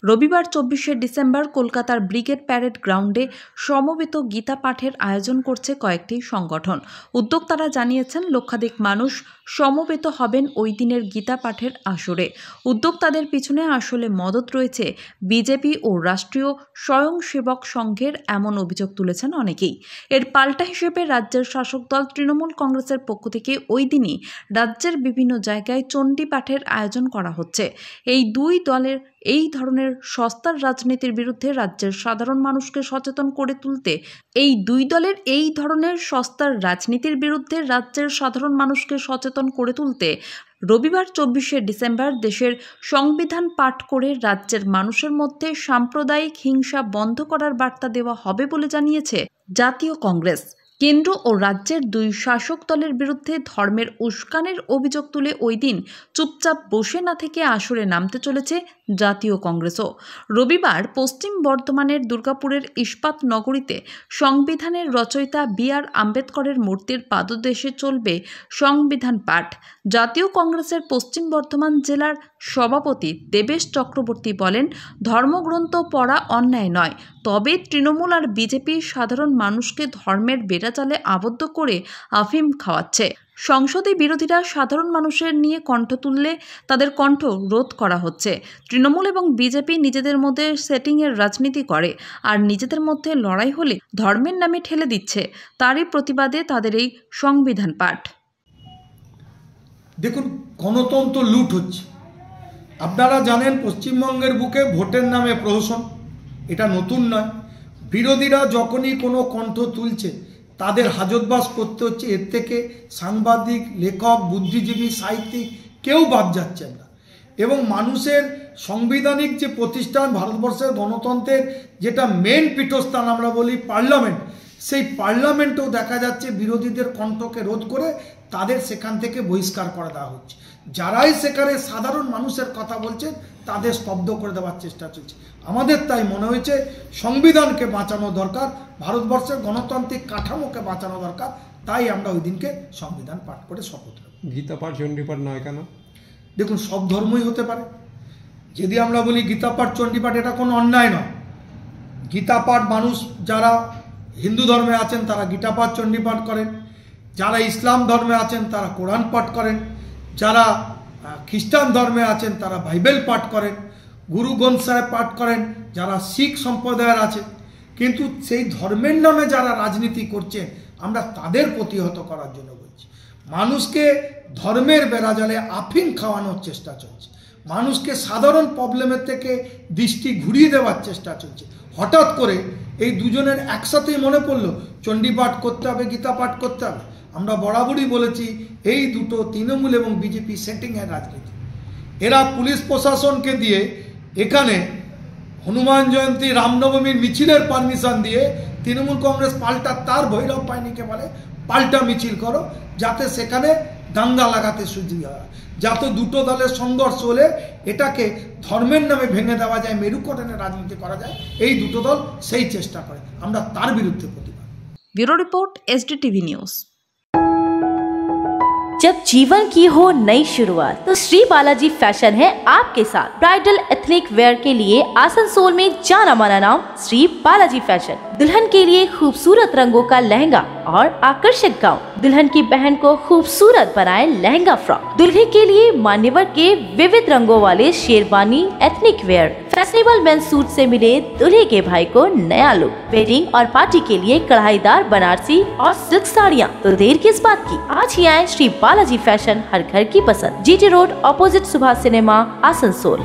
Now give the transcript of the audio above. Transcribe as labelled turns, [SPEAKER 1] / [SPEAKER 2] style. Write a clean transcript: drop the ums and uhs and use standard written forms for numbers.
[SPEAKER 1] রবিবার 24শে ডিসেম্বর কলকাতার brigade parade গ্রাউন্ডে সমবেত গীতা পাঠের আয়োজন করছে কয়েকটি সংগঠন। উদ্যোক্তারা জানিয়েছেন লক্ষাধিক মানুষ সমবেত হবেন ওই দিনের গীতা পাঠের আসরে। উদ্যোক্তাদের পিছনে আসলে মদত রয়েছে বিজেপি ও রাষ্ট্রীয় স্বয়ংসেবক সংঘের, এমন অভিযোগ তুলেছেন অনেকেই। এর পাল্টা হিসেবে রাজ্যের শাসক দল তৃণমূল কংগ্রেসের পক্ষ থেকে ওই দিনই রাজ্যের বিভিন্ন জায়গায় চণ্ডী পাঠের আয়োজন করা হচ্ছে। এই দুই দলের এই ধরনের সস্তার রাজনীতির বিরুদ্ধে রাজ্যের সাধারণ মানুষকে সচেতন করে তুলতে রবিবার 24শে ডিসেম্বর দেশের সংবিধান পাঠ করে রাজ্যের মানুষের মধ্যে সাম্প্রদায়িক হিংসা বন্ধ করার বার্তা দেওয়া হবে বলে জানিয়েছে জাতীয় কংগ্রেস। কেন্দ্র ও রাজ্যের দুই শাসক দলের বিরুদ্ধে ধর্মের উস্কানির অভিযোগ তুলে ওই দিন চুপচাপ বসে না থেকে আসরে নামতে চলেছে জাতীয় কংগ্রেসও। রবিবার পশ্চিম বর্ধমানের দুর্গাপুরের ইস্পাত নগরীতে সংবিধানের রচয়িতা বি.আর. আম্বেদকরের মূর্তির পাদদেশে চলবে সংবিধান পাঠ। জাতীয় কংগ্রেসের পশ্চিম বর্ধমান জেলার সভাপতি দেবেশ চক্রবর্তী বলেন, ধর্মগ্রন্থ পড়া অন্যায় নয়, তবে তৃণমূল আর বিজেপি সাধারণ মানুষকে ধর্মের বেড়াজালে আবদ্ধ করে আফিম খাওয়াচ্ছে। সংসদে বিরোধীরা সাধারণ মানুষের নিয়ে কণ্ঠ তুললে তাদের কণ্ঠ রোধ করা হচ্ছে। তৃণমূল এবং বিজেপি নিজেদের মধ্যে সেটিংয়ের রাজনীতি করে, আর নিজেদের মধ্যে লড়াই হলে ধর্মের নামে ঠেলে দিচ্ছে। তারই প্রতিবাদে তাদের এই সংবিধান পাঠ।
[SPEAKER 2] দেখুন, গণতন্ত্র লুট হচ্ছে। আপনারা জানেন পশ্চিমবঙ্গের বুকে ভোটের নামে প্রহসন, এটা নতুন নয়। বিরোধীরা যখনই কোনো কণ্ঠ তুলছে তাদের হাজতবাস করতে হচ্ছে। এর থেকে সাংবাদিক, লেখক, বুদ্ধিজীবী, সাহিত্যিক কেউ বাদ যাচ্ছেন না। এবং মানুষের সাংবিধানিক যে প্রতিষ্ঠান, ভারতবর্ষের গণতন্ত্রের যেটা মেন পীঠস্থান আমরা বলি পার্লামেন্ট, সেই পার্লামেন্টেও দেখা যাচ্ছে বিরোধীদের কণ্ঠকে রোধ করে তাদের সেখান থেকে বহিষ্কার করে দেওয়া হচ্ছে। যারাই সেখানে সাধারণ মানুষের কথা বলছেন তাদের স্তব্ধ করে দেওয়ার চেষ্টা চলছে। আমাদের তাই মনে হয়েছে সংবিধানকে বাঁচানো দরকার, ভারতবর্ষের গণতান্ত্রিক কাঠামোকে বাঁচানো দরকার। তাই আমরা ওই দিনকে সংবিধান পাঠ করে শপথ নেব।
[SPEAKER 3] গীতা পাঠ চণ্ডী পাঠ নয় কেন?
[SPEAKER 2] দেখুন, সব ধর্মই হতে পারে। যদি আমরা বলি গীতা পাঠ চণ্ডী পাঠ, এটা কোনো অন্যায় নয়। গীতা পাঠ মানুষ যারা হিন্দু ধর্মে আছেন তারা গীতা পাঠ চণ্ডী পাঠ করেন, যারা ইসলাম ধর্মে আছেন তারা কোরআন পাঠ করেন, যারা খ্রিস্টান ধর্মে আছেন তারা বাইবেল পাঠ করেন, গুরু গ্রন্থ সাহেব পাঠ করেন, যারা শিখ সম্প্রদায়ের আছে। কিন্তু সেই ধর্মের নামে যারা রাজনীতি করছেন আমরা তাদের প্রতিহত করার জন্য বলছি। মানুষকে ধর্মের বেড়াজালে আফিম খাওয়ানোর চেষ্টা চলছে, মানুষকে সাধারণ প্রবলেমের থেকে দৃষ্টি ঘুরিয়ে দেওয়ার চেষ্টা চলছে। হঠাৎ করে এই দুজনের একসাথেই মনে পড়লো চণ্ডী পাঠ করতে হবে, গীতা পাঠ করতে হবে। আমরা বরাবরই বলেছি এই দুটো তৃণমূল এবং বিজেপি সেটিংয়ের রাজনীতি। এরা পুলিশ প্রশাসনকে দিয়ে এখানে হনুমান জয়ন্তী, রামনবমীর মিছিলের পারমিশন দিয়ে তৃণমূল কংগ্রেস পাল্টা তার ভৈরব বাহিনীকে বলে পাল্টা মিছিল করো, যাতে সেখানে দাঙ্গা লাগাতে সুযোগ হয়, যাতে দুটো দলের সংঘর্ষ হলে এটাকে ধর্মের নামে ভেঙে দেওয়া যায়, মেরুকরণের রাজনীতি করা যায়। এই দুটো দল সেই চেষ্টা করে, আমরা তার বিরুদ্ধে প্রতিবাদ।
[SPEAKER 1] Bureau report, SDTV news.
[SPEAKER 4] जब जीवन की हो नई शुरुआत तो श्री बालाजी फैशन है आपके साथ। ब्राइडल एथनिक वेयर के लिए आसनसोल में जाना माना नाम श्री बालाजी फैशन। दुल्हन के लिए खूबसूरत रंगों का लहंगा और आकर्षक गाउन, दुल्हन की बहन को खूबसूरत बनाए लहंगा फ्रॉक, दुल्हे के लिए मान्यवर के विविध रंगों वाले sherwani, ethnic wear, fashionable men's suit से मिले दूल्हे के भाई को नया लुक, वेडिंग और पार्टी के लिए कढ़ाईदार बनारसी और सिल्क साड़ियाँ। तो देर किस बात की, आज ही आए श्री बालाजी फैशन, हर घर की पसंद। GT road, opposite Subhash cinema, Asansol.